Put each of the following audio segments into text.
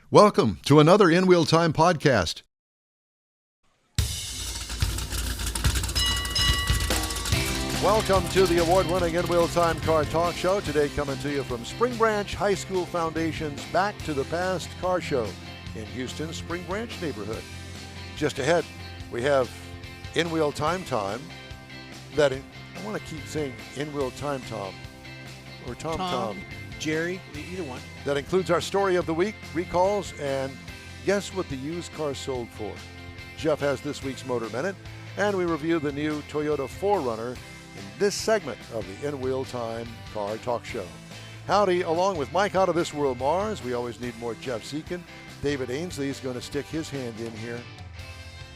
Welcome to another InWheelTime podcast. Welcome to the award-winning InWheelTime Car Talk Show. Today coming to you from Spring Branch High School Foundation's Back to the Past Car Show in Houston's Spring Branch neighborhood. Just ahead, we have InWheelTime Time. I want to keep saying InWheelTime Tom or Tom. Jerry, either one. That includes our story of the week, recalls, and guess what the used car sold for. Jeff has this week's Motor Minute, and we review the new Toyota 4Runner in this segment of the InWheelTime Car Talk Show. Howdy, along with Mike out of this world Mars, we always need more Jeff Seekin. David Ainsley is going to stick his hand in here.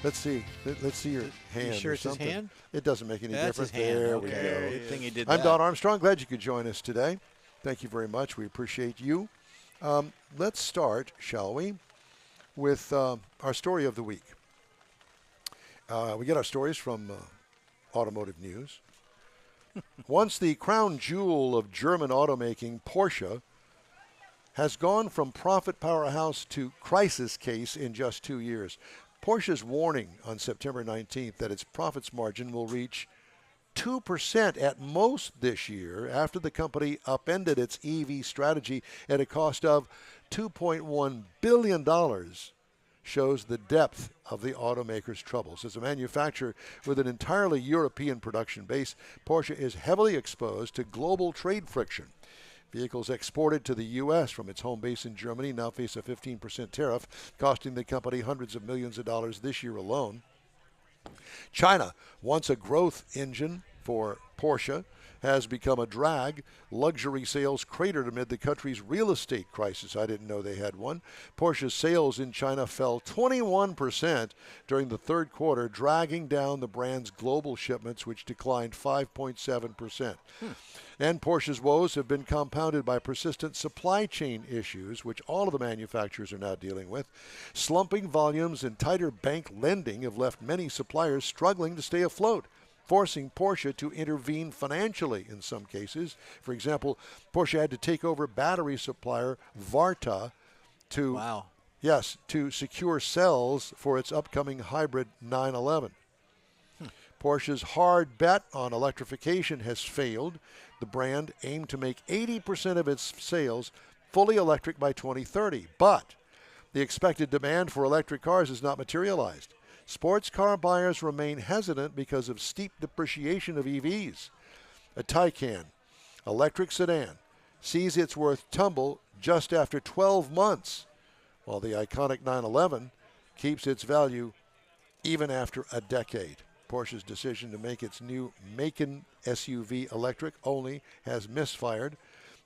Let's see your hand. You sure it's his hand? It doesn't make any difference. His hand. There okay. we go. Good thing he did I'm that. Don Armstrong. Glad you could join us today. Thank you very much. We appreciate you. Let's start, shall we, with our story of the week. We get our stories from Automotive News. Once the crown jewel of German automaking, Porsche has gone from profit powerhouse to crisis case in just 2 years. Porsche's warning on September 19th that its profits margin will reach 2% at most this year after the company upended its EV strategy at a cost of $2.1 billion shows the depth of the automaker's troubles. As a manufacturer with an entirely European production base, Porsche is heavily exposed to global trade friction. Vehicles exported to the U.S. from its home base in Germany now face a 15% tariff, costing the company hundreds of millions of dollars this year alone. China, once a growth engine for Porsche, has become a drag. Luxury sales cratered amid the country's real estate crisis. I didn't know they had one. Porsche's sales in China fell 21% during the third quarter, dragging down the brand's global shipments, which declined 5.7%. And Porsche's woes have been compounded by persistent supply chain issues, which all of the manufacturers are now dealing with. Slumping volumes and tighter bank lending have left many suppliers struggling to stay afloat, forcing Porsche to intervene financially in some cases. For example, Porsche had to take over battery supplier Varta to secure cells for its upcoming hybrid 911. Porsche's hard bet on electrification has failed. The brand aimed to make 80% of its sales fully electric by 2030, but the expected demand for electric cars has not materialized. Sports car buyers remain hesitant because of steep depreciation of EVs. A Taycan electric sedan sees its worth tumble just after 12 months, while the iconic 911 keeps its value even after a decade. Porsche's decision to make its new Macan SUV electric only has misfired.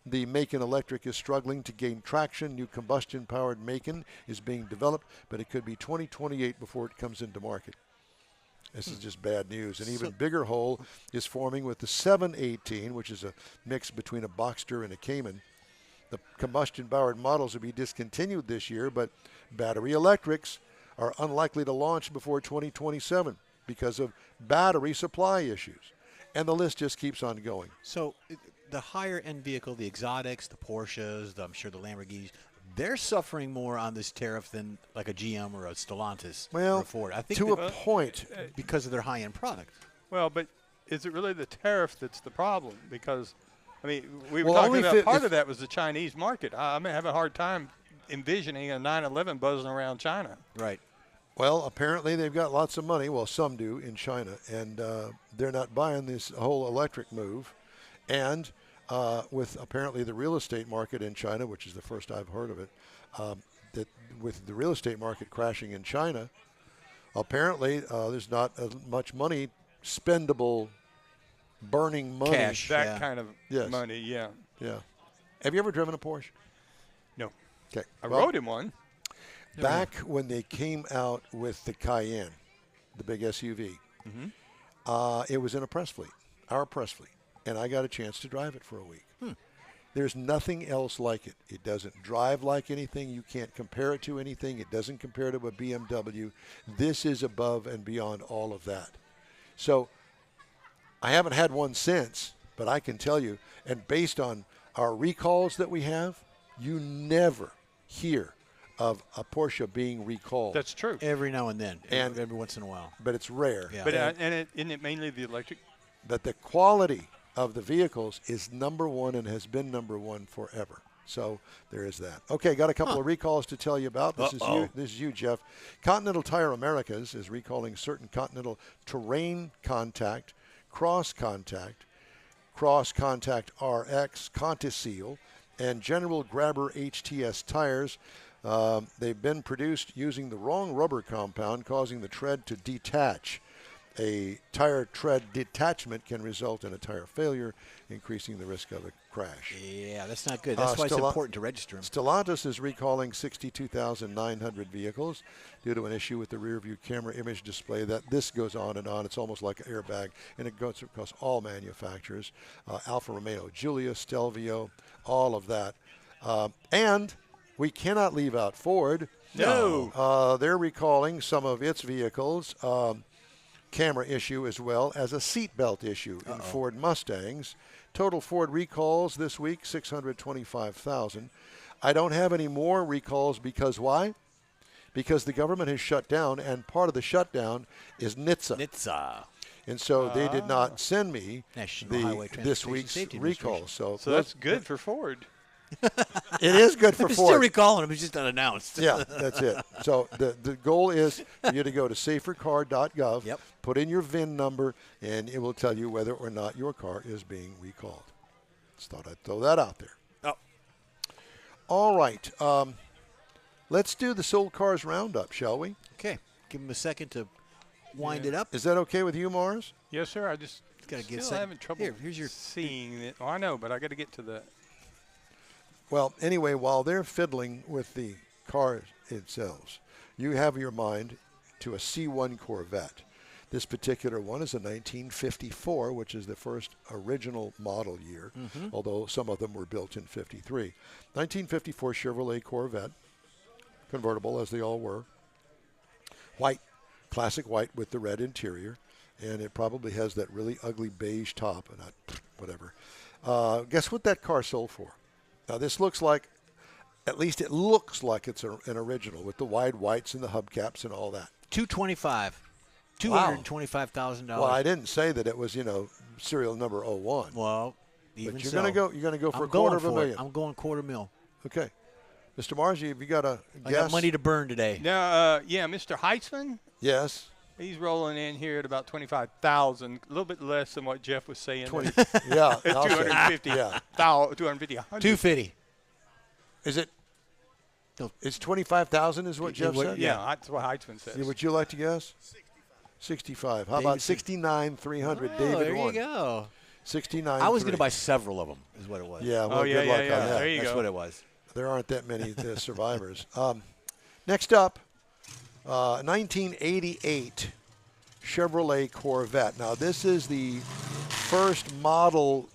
The Macan Electric is struggling to gain traction. New combustion-powered Macan is being developed, but it could be 2028 before it comes into market. This is just bad news. An even bigger hole is forming with the 718, which is a mix between a Boxster and a Cayman. The combustion-powered models will be discontinued this year, but battery electrics are unlikely to launch before 2027 because of battery supply issues. And the list just keeps on going. So the higher-end vehicle, the exotics, the Porsches, I'm sure the Lamborghinis, they're suffering more on this tariff than like a GM or a Stellantis or a Ford. I think to a point. Because of their high-end product. Well, but is it really the tariff that's the problem? Because, I mean, we were talking about part of that was the Chinese market. I'm having a hard time envisioning a 911 buzzing around China. Right. Well, apparently they've got lots of money. Well, some do in China, and they're not buying this whole electric move. And with apparently the real estate market in China, which is the first I've heard of it, that with the real estate market crashing in China, apparently there's not as much money, spendable, burning money. Cash. That kind of money, yeah. Yeah. Have you ever driven a Porsche? No. Okay. I rode in one. Back when they came out with the Cayenne, the big SUV, it was in a press fleet, our press fleet, and I got a chance to drive it for a week. There's nothing else like it. It doesn't drive like anything. You can't compare it to anything. It doesn't compare to a BMW. This is above and beyond all of that. So I haven't had one since, but I can tell you, and based on our recalls that we have, you never hear of a Porsche being recalled. That's true. Every now and then, and every once in a while. But it's rare. Yeah. But isn't it mainly the electric? But the quality of the vehicles is number one and has been number one forever. So there is that. Okay, got a couple of recalls to tell you about. This is you, Jeff. Continental Tire Americas is recalling certain Continental Terrain Contact, Cross Contact RX, Contiseal, and General Grabber HTS tires. They've been produced using the wrong rubber compound, causing the tread to detach. A tire tread detachment can result in a tire failure, increasing the risk of a crash. Yeah, that's not good. That's why it's important to register them. Stellantis is recalling 62,900 vehicles due to an issue with the rear view camera image display. That this goes on and on. It's almost like an airbag, and it goes across all manufacturers. Alfa Romeo, Giulia, Stelvio, all of that. And we cannot leave out Ford. No. They're recalling some of its vehicles. Camera issue as well as a seatbelt issue in Ford Mustangs. Total Ford recalls this week, 625,000. I don't have any more recalls because why? Because the government has shut down, and part of the shutdown is NHTSA. And so they did not send me this week's recall. So that's good for Ford. It is good for Ford. Ford. Still recalling them, it's just unannounced. Yeah, that's it. So the goal is for you to go to safercar.gov, put in your VIN number, and it will tell you whether or not your car is being recalled. Just thought I'd throw that out there. Oh. All right. Let's do the Sold Cars Roundup, shall we? Okay. Give them a second to wind it up. Is that okay with you, Mars? Yes, sir. I just still having trouble here's your seeing it. Oh, I know, but I got to get to the... Well, anyway, while they're fiddling with the cars themselves, you have your mind to a C1 Corvette. This particular one is a 1954, which is the first original model year, although some of them were built in 53. 1954 Chevrolet Corvette, convertible as they all were. White, classic white with the red interior, and it probably has that really ugly beige top, and whatever. Guess what that car sold for? Now, this looks like, at least it looks like it's an original with the wide whites and the hubcaps and all that. $225,000. $225,000. Well, I didn't say that it was, serial number 01. Well, even but you're so. You're going to go for a quarter of a million. I'm going $250,000. Okay. Mr. Mars, have you got a guess? I got money to burn today. Now, Mr. Heitzman? Yes. He's rolling in here at about 25,000, a little bit less than what Jeff was saying. 20. Yeah. 250. Yeah. 250. 250. Is it? It's 25,000 is what Jeff said? Yeah, that's what Heitzman says. Yeah, would you like to guess? 65. How about 69,300? Oh, David there won. you go. 69. I was going to buy several of them, is what it was. Yeah, well, good luck on that. There you That's go. what it was. There aren't that many survivors. Next up, 1988 Chevrolet Corvette. Now, this is the first model,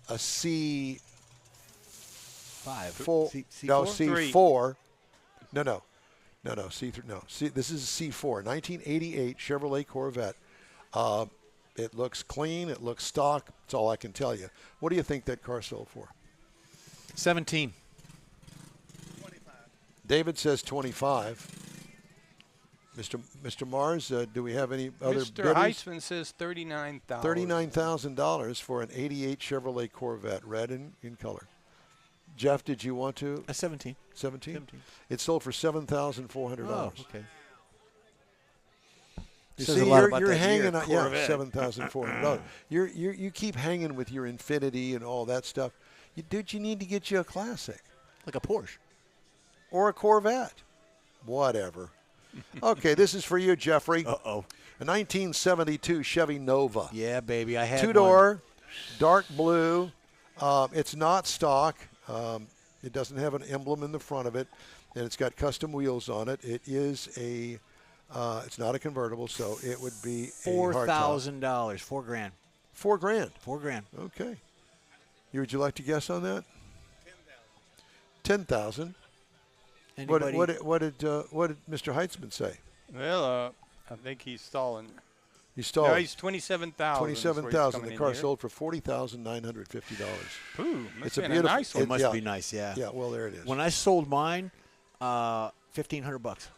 a C4. No, C4. No, C3. No, this is a C4. 1988 Chevrolet Corvette. It looks clean. It looks stock. That's all I can tell you. What do you think that car sold for? 17. 25. David says 25. Mr. Mars, do we have any other bidders? Mr. Heitzman says $39,000. $39,000 for an 88 Chevrolet Corvette, red in color. Jeff, did you want to? 17. 17? It sold for $7,400. Oh, okay. You Says see, a lot about you're that hanging year, on, Corvette. $7,400. You keep hanging with your Infiniti and all that stuff. You need to get you a classic. Like a Porsche. Or a Corvette. Whatever. Okay, this is for you, Jeffrey. Uh-oh. A 1972 Chevy Nova. Yeah, baby, I had Two-door, dark blue. It's not stock. It doesn't have an emblem in the front of it, and it's got custom wheels on it. It is a, it's not a convertible, so it would be $4,000. $4,000. $4,000. $4,000. Okay. Would you like to guess on that? 10,000. What did Mr. Heitzman say? Well, I think he's stalling. He's stalling. No, he's 27,000. 27,000. The car sold for $40,950. Ooh, it's a beautiful. beautiful. Nice one. It must be nice, yeah. Yeah, well, there it is. When I sold mine, $1,500.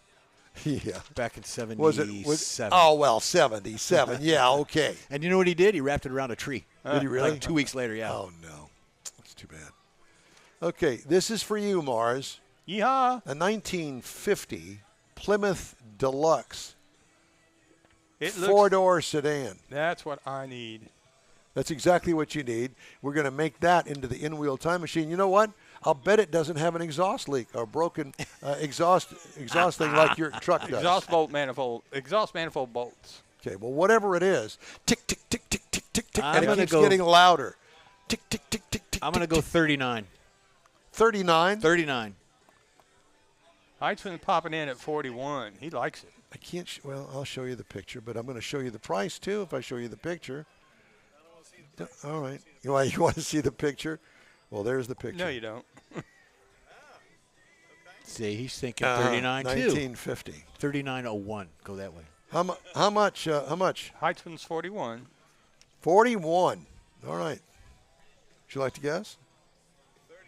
Yeah. Back in 77. Oh, well, 77. Yeah, okay. And you know what he did? He wrapped it around a tree. Did he really? Like 2 weeks later, yeah. Oh, no. That's too bad. Okay, this is for you, Mars. Yeehaw. A 1950 Plymouth Deluxe four-door sedan. That's what I need. That's exactly what you need. We're going to make that into the InWheelTime machine. You know what? I'll bet it doesn't have an exhaust leak or broken exhaust thing like your truck does. Exhaust manifold bolts. Okay, well, whatever it is, tick, tick, tick, tick, tick, tick, tick, and it keeps go, getting louder. Tick, tick, tick, tick, tick. I'm going to go 39. 39? 39. Heitzman's popping in at 41. He likes it. I can't, well, I'll show you the picture, but I'm going to show you the price, too, if I show you the picture. All right. You want to see the picture? Well, there's the picture. No, you don't. See, he's thinking 39 too. 1950. 3901. Go that way. How much? How much? Heitzman's 41. 41. All right. Would you like to guess? 32.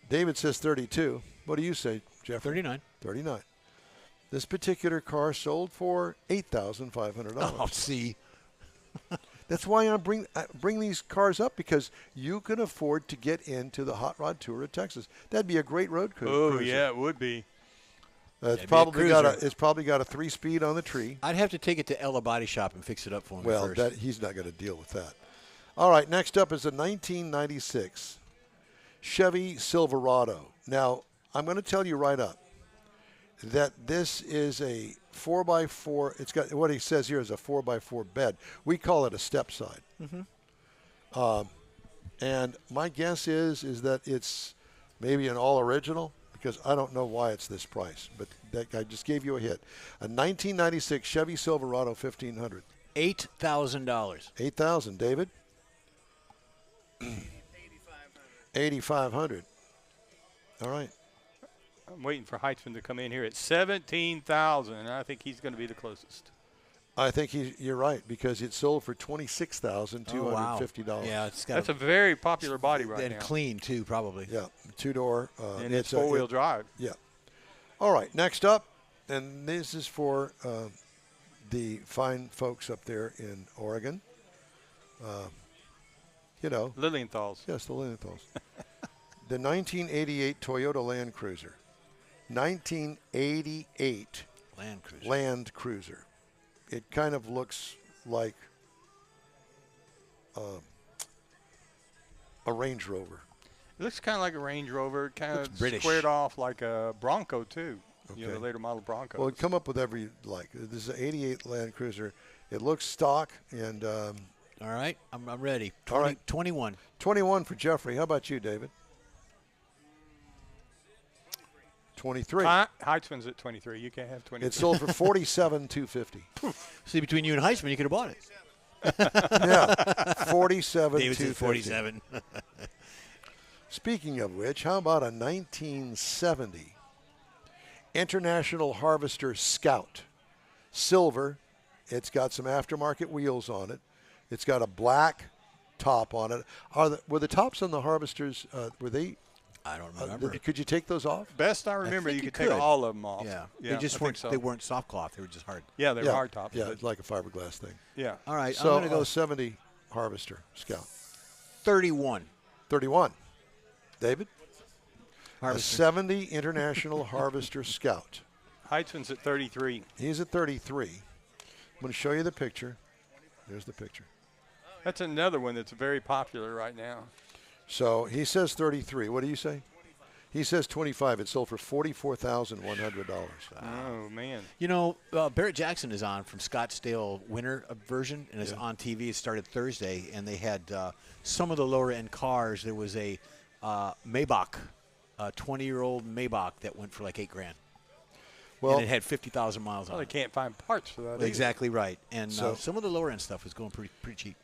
David says 32. What do you say, Jeff? 39. 39. This particular car sold for $8,500. Oh, see. That's why I bring these cars up, because you can afford to get into the hot rod tour of Texas. That'd be a great road cruiser. Oh yeah, it would be. It's probably got a 3-speed on the tree. I'd have to take it to Ella Body Shop and fix it up for him Well, first. he's not going to deal with that. All right, next up is a 1996 Chevy Silverado. Now, I'm going to tell you right up that this is a 4x4. It's got, what he says here is a 4x4 bed. We call it a step side. Mm-hmm. And my guess is that it's maybe an all original, because I don't know why it's this price. But I just gave you a hit. A 1996 Chevy Silverado 1500. $8,000. $8,000. David? 8,500. All right. I'm waiting for Heitzman to come in here at 17,000, and I think he's going to be the closest. I think you're right, because it sold for $26,250. Wow. Yeah, that's a very popular body right now. And clean too, probably. Yeah, 2-door. And it's four-wheel drive. Yeah. All right, next up, and this is for the fine folks up there in Oregon. Lilienthal's. Yes, the Lilienthals. The 1988 Toyota Land Cruiser. 1988 Land Cruiser. It kind of looks like a Range Rover. It looks kind of like a Range Rover, kind of British. squared off like a Bronco, too. Okay. The later model Broncos. Well, come up with whatever you like. This is an 88 Land Cruiser. It looks stock, and all right, I'm ready. 21. 21 for Jeffrey. How about you, David? 23. Heitzman's at 23. You can't have 23. It sold for $47,250. See, between you and Heitzman, you could have bought it. Yeah, $47,250. David said 47. Speaking of which, how about a 1970 International Harvester Scout, silver? It's got some aftermarket wheels on it. It's got a black top on it. Were the tops on the Harvesters? Were they? I don't remember. Could you take those off? Best I remember, you could take all of them off. Yeah, they just weren't. So. They weren't soft cloth. They were just hard. Yeah, they were hard tops. Yeah, it's like a fiberglass thing. Yeah. All right, so I'm going to go 70 Harvester Scout. 31. 31. David? Harvester. A 70 International Harvester Scout. Heitzman's at 33. He's at 33. I'm going to show you the picture. There's the picture. That's another one that's very popular right now. So he says 33. What do you say? 25. He says 25. It sold for $44,100. Oh, man. You know, Barrett Jackson is on from Scottsdale winter version, and it's on TV. It started Thursday, and they had some of the lower-end cars. There was a Maybach, a 20-year-old Maybach that went for like $8,000. Well, and it had 50,000 miles on They it. can't find parts for that. Exactly right. And So- some of the lower-end stuff was going pretty cheap.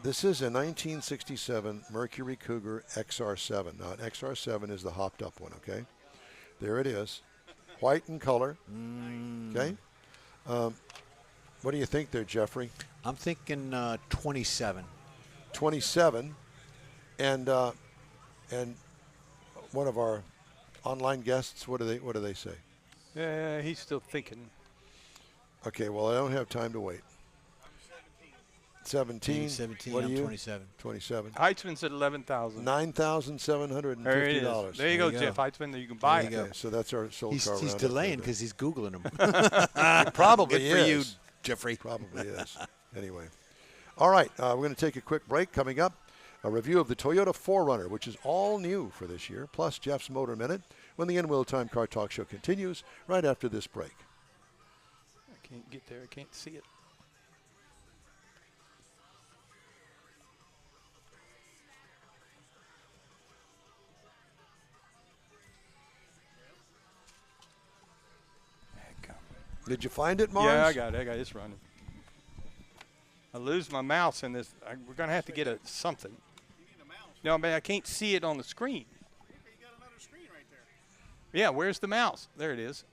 this is a 1967 Mercury Cougar XR7. Now, an XR7 is the hopped-up one, okay? There it is. White in color, okay? What do you think there, Jeffrey? I'm thinking 27. 27, and one of our online guests, what do they say? Yeah, he's still thinking. Okay, well, I don't have time to wait. 17. 17. What are I'm you? 27. 27. Heitzman's at $11,000. $9,750. There it is. There you go, Jeff Heitzman. You can buy it. Okay, so that's our sold car He's roundup delaying for because he's Googling them. It probably Good for is. you, Jeffrey. Probably is. Anyway. All right, we're going to take a quick break. Coming up, a review of the Toyota 4Runner, which is all new for this year, plus Jeff's Motor Minute, when the InWheelTime Car Talk Show continues right after this break. I can't get there. I can't see it. Did you find it, Mars? Yeah, I got it. It's running. I lose my mouse in this. We're going to have to get something. You need a mouse. No, man, I can't see it on the screen. You got another screen right there. Yeah, where's the mouse? There it is.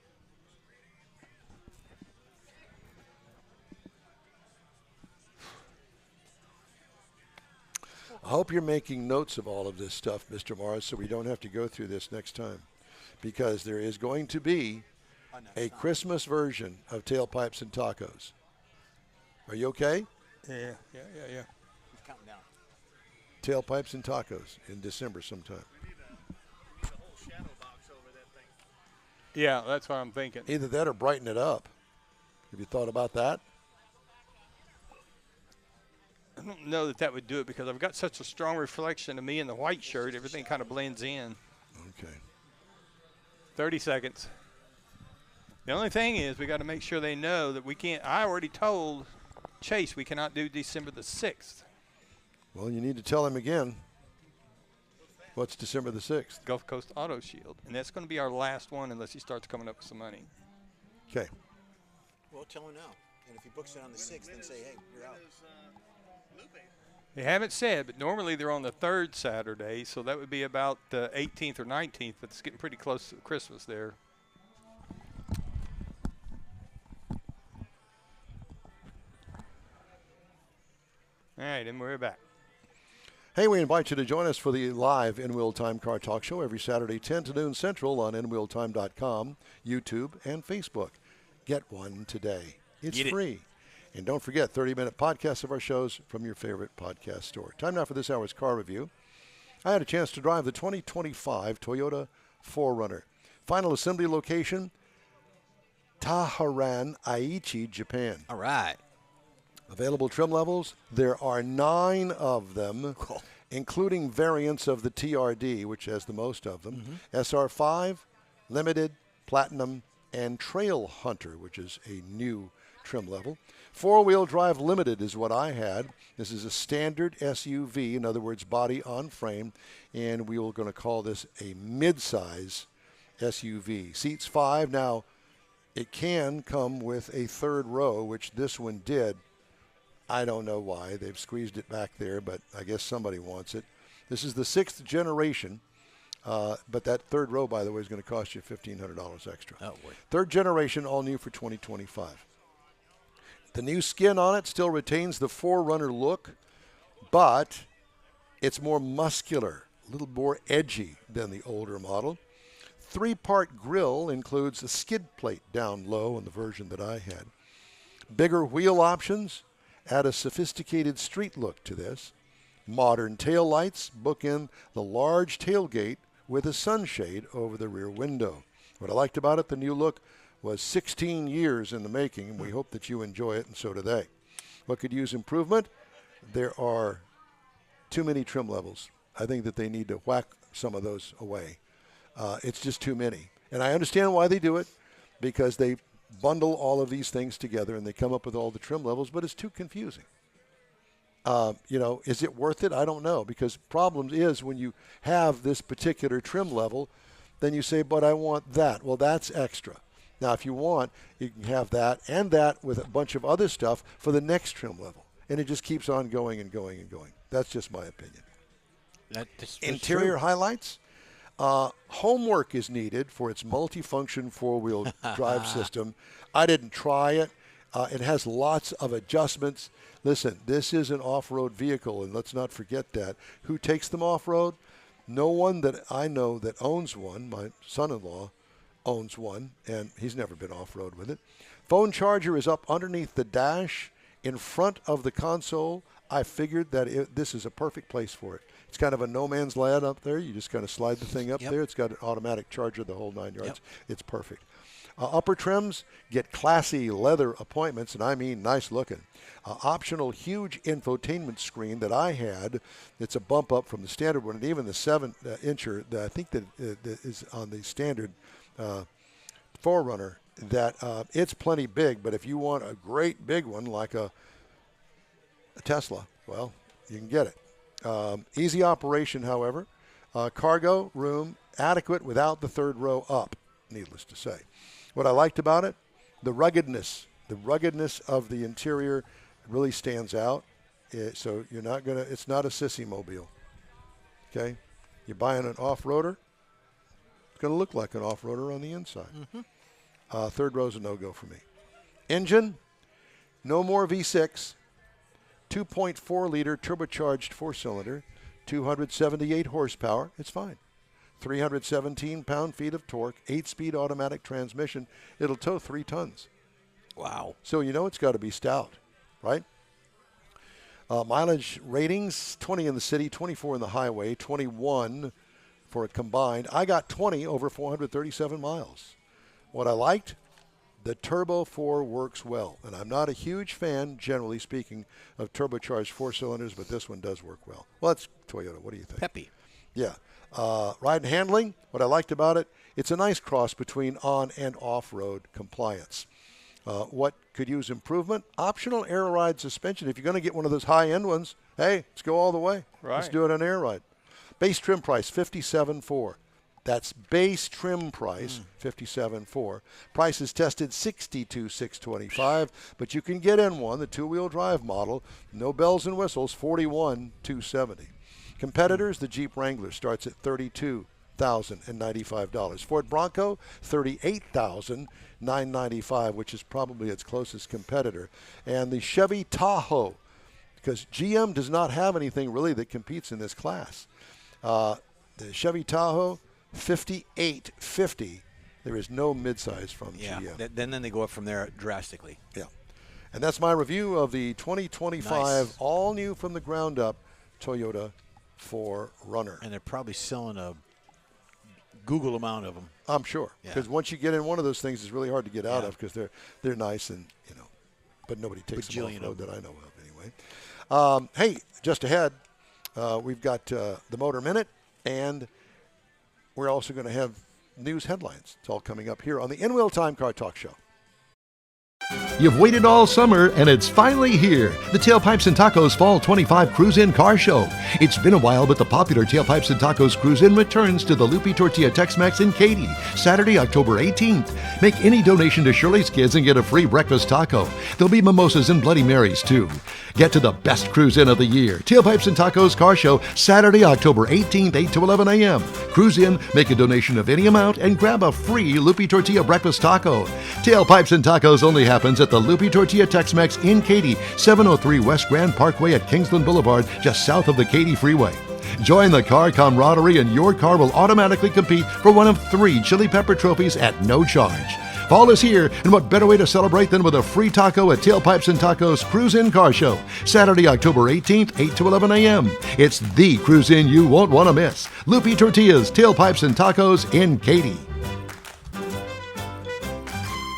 I hope you're making notes of all of this stuff, Mr. Mars, so we don't have to go through this next time. Because there is going to be a Christmas version of Tailpipes and Tacos. Are you okay? Yeah. He's counting down. Tailpipes and Tacos in December sometime. We need a whole shadow box over that thing. Yeah, that's what I'm thinking. Either that or brighten it up. Have you thought about that? I don't know that would do it because I've got such a strong reflection of me in the white shirt. Everything kind of blends in. Okay. 30 seconds. The only thing is we got to make sure they know that we can't. I already told Chase we cannot do December the 6th. Well, you need to tell him again. What's December the 6th? Gulf Coast Auto Shield. And that's going to be our last one unless he starts coming up with some money. Okay. Well, tell him now. And if he books it on the 6th, then say, hey, you're out. They haven't said, but normally they're on the third Saturday, so that would be about the 18th or 19th, but it's getting pretty close to Christmas there. All right, and we're back. Hey, we invite you to join us for the live InWheelTime Car Talk Show every Saturday, 10 to noon Central on InWheelTime.com, YouTube, and Facebook. Get one today. It's free. And don't forget, 30-minute podcasts of our shows from your favorite podcast store. Time now for this hour's car review. I had a chance to drive the 2025 Toyota 4Runner. Final assembly location, Taharan, Aichi, Japan. All right. Available trim levels, there are 9 of them, including variants of the TRD, which has the most of them, SR5, Limited, Platinum, and Trail Hunter, which is a new trim level. 4-wheel drive Limited is what I had. This is a standard SUV, in other words, body on frame, and we are going to call this a mid-size SUV. Seats 5. Now, it can come with a third row, which this one did. I don't know why. They've squeezed it back there, but I guess somebody wants it. This is the 6th generation, but that third row, by the way, is going to cost you $1,500 extra. Oh, boy. 3rd generation, all new for 2025. The new skin on it still retains the 4Runner look, but it's more muscular, a little more edgy than the older model. 3-part grille includes a skid plate down low in the version that I had. Bigger wheel options add a sophisticated street look to this. Modern tail lights bookend the large tailgate with a sunshade over the rear window. What I liked about it, the new look, was 16 years in the making. We hope that you enjoy it, and so do they. What could use improvement? There are too many trim levels. I think that they need to whack some of those away. It's just too many. And I understand why they do it, because they bundle all of these things together and they come up with all the trim levels, but it's too confusing. Is it worth it? I don't know, because problem is when you have this particular trim level, then you say, but I want that. Well, that's extra. Now, if you want, you can have that and that with a bunch of other stuff for the next trim level. And it just keeps on going and going and going. That's just my opinion. Interior highlights. Homework is needed for its multifunction 4-wheel drive system. I didn't try it. It has lots of adjustments. Listen, this is an off-road vehicle, and let's not forget that. Who takes them off-road? No one that I know that owns one. My son-in-law owns one, and he's never been off-road with it. Phone charger is up underneath the dash in front of the console. I figured that this is a perfect place for it. It's kind of a no man's land up there. You just kind of slide the thing up there. It's got an automatic charger the whole 9 yards. It's perfect. Upper trims get classy leather appointments, and I mean nice looking. Optional huge infotainment screen that I had. It's a bump up from the standard one, and even the 7-incher that I think that is on the standard 4Runner. That it's plenty big, but if you want a great big one like a Tesla, well, you can get it. Easy operation, however. Cargo room adequate without the third row up, needless to say. What I liked about it, the ruggedness of the interior really stands out. So you're not gonna, it's not a sissy mobile. Okay, you're buying an off-roader. It's gonna look like an off-roader on the inside. Third row's a no-go for me. Engine, no more V6. 2.4 liter turbocharged 4-cylinder, 278 horsepower. It's fine. 317 pound-feet of torque, 8-speed automatic transmission. It'll tow 3 tons. Wow. So you know it's got to be stout, right? Mileage ratings, 20 in the city, 24 in the highway, 21 for a combined. I got 20 over 437 miles. What I liked, the Turbo 4 works well. And I'm not a huge fan, generally speaking, of turbocharged 4-cylinders, but this one does work well. Well, it's Toyota. What do you think? Peppy. Yeah. Ride and handling, what I liked about it, it's a nice cross between on and off-road compliance. What could use improvement? Optional air ride suspension. If you're going to get one of those high-end ones, hey, let's go all the way. Right. Let's do it on air ride. Base trim price, $57,400. That's base trim price, $57,400. Price is tested $62,625, but you can get in one, the 2-wheel drive model, no bells and whistles, $41,270. Competitors, the Jeep Wrangler starts at $32,095. Ford Bronco, $38,995, which is probably its closest competitor. And the Chevy Tahoe, because GM does not have anything really that competes in this class. The Chevy Tahoe, $58,550. There is no midsize from GM. Then they go up from there drastically. Yeah. And that's my review of the 2025 all new from the ground up Toyota 4Runner. And they're probably selling a Google amount of them. I'm sure, because once you get in one of those things, it's really hard to get out of because they're nice and but nobody takes them off road that I know of anyway. Hey, just ahead, we've got the Motor Minute, and we're also going to have news headlines. It's all coming up here on the InWheelTime Car Talk Show. You've waited all summer, and it's finally here. The Tailpipes and Tacos Fall 25 Cruise-In Car Show. It's been a while, but the popular Tailpipes and Tacos Cruise-In returns to the Loopy Tortilla Tex-Mex in Katy, Saturday, October 18th. Make any donation to Shirley's Kids and get a free breakfast taco. There'll be mimosas and Bloody Marys, too. Get to the best cruise-in of the year. Tailpipes and Tacos Car Show, Saturday, October 18th, 8 to 11 a.m. Cruise in, make a donation of any amount, and grab a free Loopy Tortilla breakfast taco. Tailpipes and Tacos only happens at the Loopy Tortilla Tex-Mex in Katy, 703 West Grand Parkway at Kingsland Boulevard, just south of the Katy Freeway. Join the car camaraderie and your car will automatically compete for one of 3 Chili Pepper trophies at no charge. Fall is here, and what better way to celebrate than with a free taco at Tailpipes and Tacos Cruise-In Car Show, Saturday, October 18th, 8 to 11 a.m. It's the cruise-in you won't want to miss. Loopy Tortillas, Tailpipes and Tacos in Katy.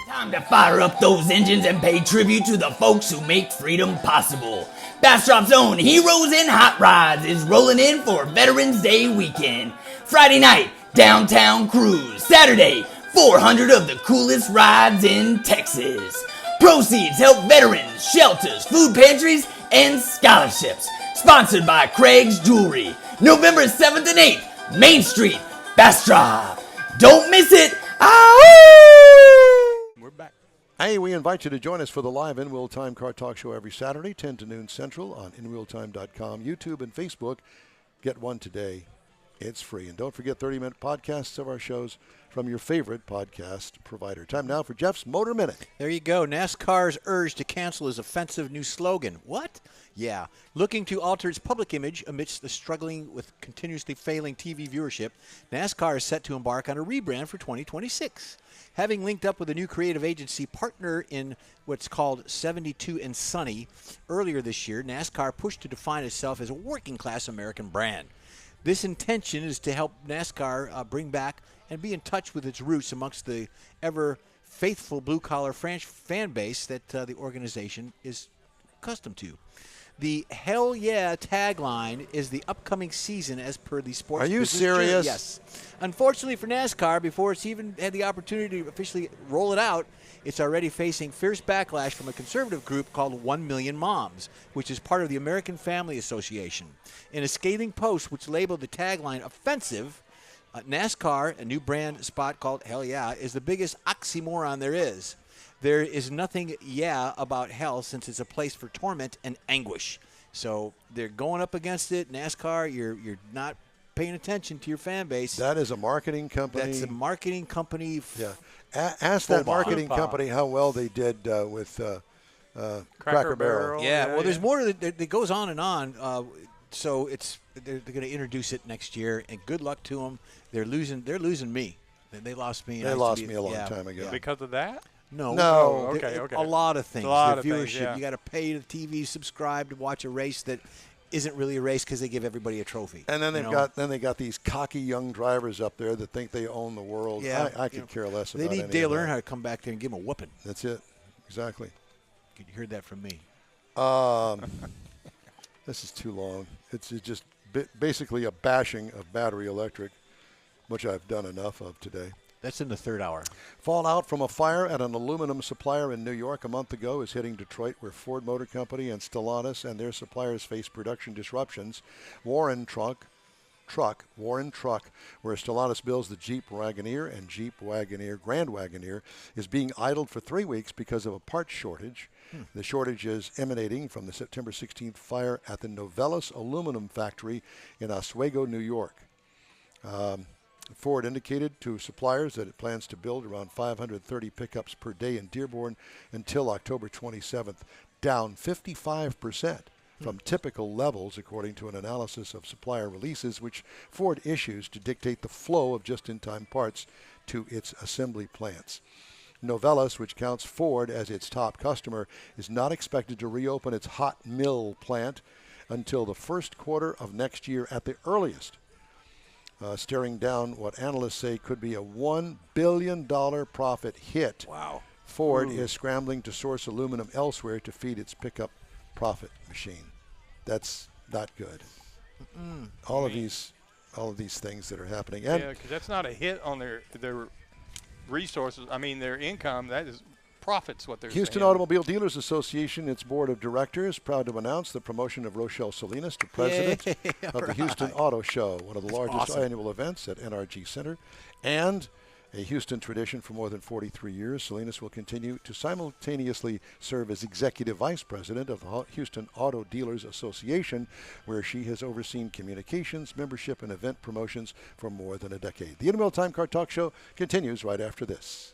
Time to fire up those engines and pay tribute to the folks who make freedom possible. Bastrop's own Heroes in Hot Rods is rolling in for Veterans Day weekend. Friday night, downtown cruise. Saturday, 400 of the coolest rides in Texas. Proceeds help veterans, shelters, food pantries, and scholarships. Sponsored by Craig's Jewelry. November 7th and 8th, Main Street, Bastrop. Don't miss it. We're back. Hey, we invite you to join us for the live InWheelTime Car Talk Show every Saturday, 10 to noon Central on InWheelTime.com, YouTube, and Facebook. Get one today. It's free. And don't forget 30-minute podcasts of our shows from your favorite podcast provider. Time now for Jeff's Motor Minute. There you go. NASCAR's urge to cancel his offensive new slogan. What? Yeah. Looking to alter its public image amidst the struggling with continuously failing TV viewership, NASCAR is set to embark on a rebrand for 2026. Having linked up with a new creative agency partner in what's called 72 and Sunny earlier this year, NASCAR pushed to define itself as a working-class American brand. This intention is to help NASCAR bring back and be in touch with its roots amongst the ever-faithful blue-collar fan base that the organization is accustomed to. The Hell Yeah tagline is the upcoming season as per the Sports Are you Business serious? Journal. Yes. Unfortunately for NASCAR, before it's even had the opportunity to officially roll it out, it's already facing fierce backlash from a conservative group called 1 Million Moms, which is part of the American Family Association. In a scathing post which labeled the tagline offensive, NASCAR, a new brand spot called Hell Yeah, is the biggest oxymoron there is. There is nothing about hell since it's a place for torment and anguish. So they're going up against it. NASCAR, you're not paying attention to your fan base. That is a marketing company. That's a marketing company. Yeah. Ask that marketing company how well they did with Cracker Barrel. Yeah, well, there's more that goes on and on. So they're going to introduce it next year, and good luck to them. They're losing me. They lost me. They lost me a long time ago. Because of that? No. Okay. A lot of things. A lot of viewership. things, yeah. You got to pay the TV, subscribe to watch a race that isn't really a race because they give everybody a trophy. And then they got these cocky young drivers up there that think they own the world. Yeah, I could care less about They need any Dale of that. Earnhardt to come back there and give him a whooping. That's it. Exactly. You heard that from me. This is too long. It's just basically a bashing of battery electric, which I've done enough of today. That's in the third hour. Fallout from a fire at an aluminum supplier in New York a month ago is hitting Detroit, where Ford Motor Company and Stellantis and their suppliers face production disruptions. Warren Truck, where Stellantis builds the Jeep Wagoneer and Jeep Wagoneer Grand Wagoneer, is being idled for 3 weeks because of a parts shortage. The shortage is emanating from the September 16th fire at the Novelis aluminum factory in Oswego, New York. Ford indicated to suppliers that it plans to build around 530 pickups per day in Dearborn until October 27th, down 55% from typical levels, according to an analysis of supplier releases, which Ford issues to dictate the flow of just-in-time parts to its assembly plants. Novelis, which counts Ford as its top customer, is not expected to reopen its hot mill plant until the first quarter of next year at the earliest, staring down what analysts say could be a $1 billion profit hit. Wow. Ford is scrambling to source aluminum elsewhere to feed its pickup profit machine. That's not good. All of these things that are happening. And because that's not a hit on their resources. I mean, their income. That is profits. What they're Houston saying. Automobile Dealers Association, its board of directors, proud to announce the promotion of Rochelle Salinas to president of the Houston Auto Show, one of the largest annual events at NRG Center, and a Houston tradition for more than 43 years. Salinas will continue to simultaneously serve as executive vice president of the Houston Auto Dealers Association, where she has overseen communications, membership, and event promotions for more than a decade. The InWheelTime Car Talk Show continues right after this.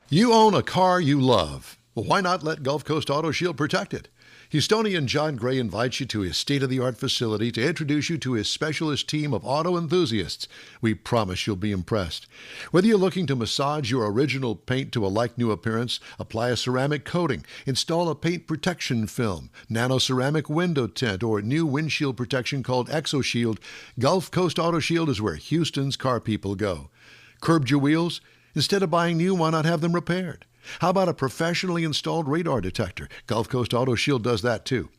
You own a car you love. Well, why not let Gulf Coast Auto Shield protect it? Houstonian John Gray invites you to his state-of-the-art facility to introduce you to his specialist team of auto enthusiasts. We promise you'll be impressed. Whether you're looking to massage your original paint to a like-new appearance, apply a ceramic coating, install a paint protection film, nano-ceramic window tint, or new windshield protection called ExoShield, Gulf Coast Auto Shield is where Houston's car people go. Curbed your wheels? Instead of buying new, why not have them repaired? How about a professionally installed radar detector? Gulf Coast Auto Shield does that too.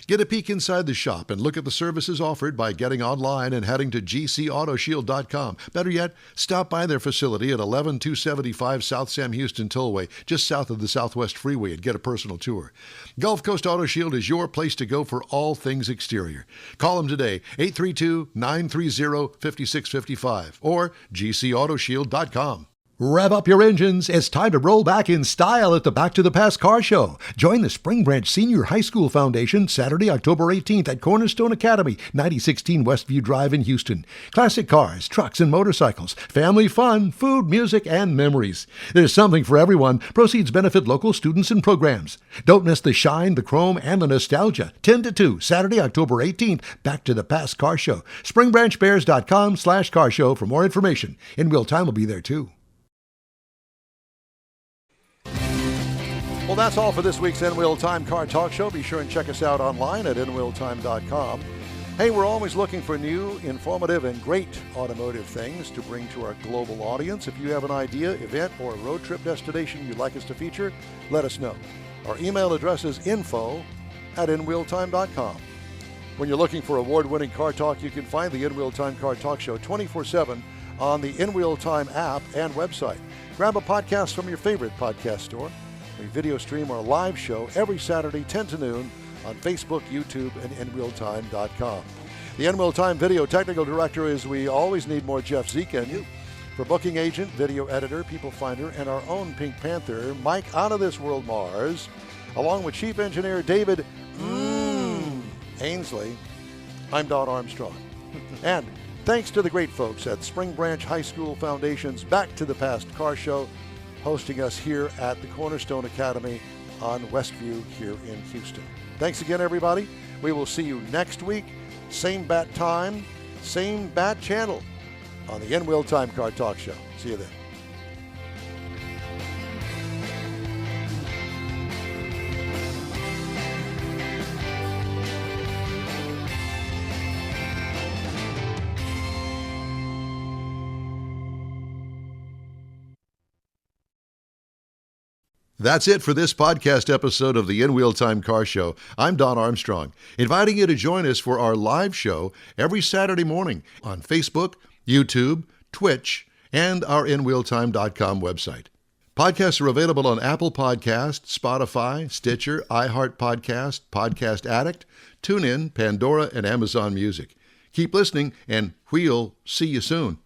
Get a peek inside the shop and look at the services offered by getting online and heading to gcautoshield.com. Better yet, stop by their facility at 11275 South Sam Houston Tollway, just south of the Southwest Freeway, and get a personal tour. Gulf Coast Auto Shield is your place to go for all things exterior. Call them today, 832-930-5655 or gcautoshield.com. Rev up your engines. It's time to roll back in style at the Back to the Past Car Show. Join the Spring Branch Senior High School Foundation Saturday, October 18th at Cornerstone Academy, 9016 Westview Drive in Houston. Classic cars, trucks, and motorcycles, family fun, food, music, and memories. There's something for everyone. Proceeds benefit local students and programs. Don't miss the shine, the chrome, and the nostalgia. 10 to 2, Saturday, October 18th, Back to the Past Car Show. SpringBranchBears.com/car show for more information. InWheelTime will be there too. Well, that's all for this week's InWheelTime Car Talk Show. Be sure and check us out online at InWheelTime.com. Hey, we're always looking for new, informative, and great automotive things to bring to our global audience. If you have an idea, event, or road trip destination you'd like us to feature, let us know. Our email address is info@InWheelTime.com. When you're looking for award-winning car talk, you can find the InWheelTime Car Talk Show 24/7 on the InWheelTime app and website. Grab a podcast from your favorite podcast store. We video stream our live show every Saturday, 10 to noon, on Facebook, YouTube, and InWheelTime.com. The InWheelTime video technical director is we always need more Jeff Zekin. For booking agent, video editor, people finder, and our own Pink Panther, Mike Out of This World Mars, along with chief engineer David Ainsley, I'm Don Armstrong. And thanks to the great folks at Spring Branch High School Foundation's Back to the Past Car Show, hosting us here at the Cornerstone Academy on Westview here in Houston. Thanks again, everybody. We will see you next week. Same bat time, same bat channel on the InWheelTime Car Talk Show. See you then. That's it for this podcast episode of the InWheelTime Car Show. I'm Don Armstrong, inviting you to join us for our live show every Saturday morning on Facebook, YouTube, Twitch, and our InWheelTime.com website. Podcasts are available on Apple Podcasts, Spotify, Stitcher, iHeart Podcast, Podcast Addict, TuneIn, Pandora, and Amazon Music. Keep listening, and we'll see you soon.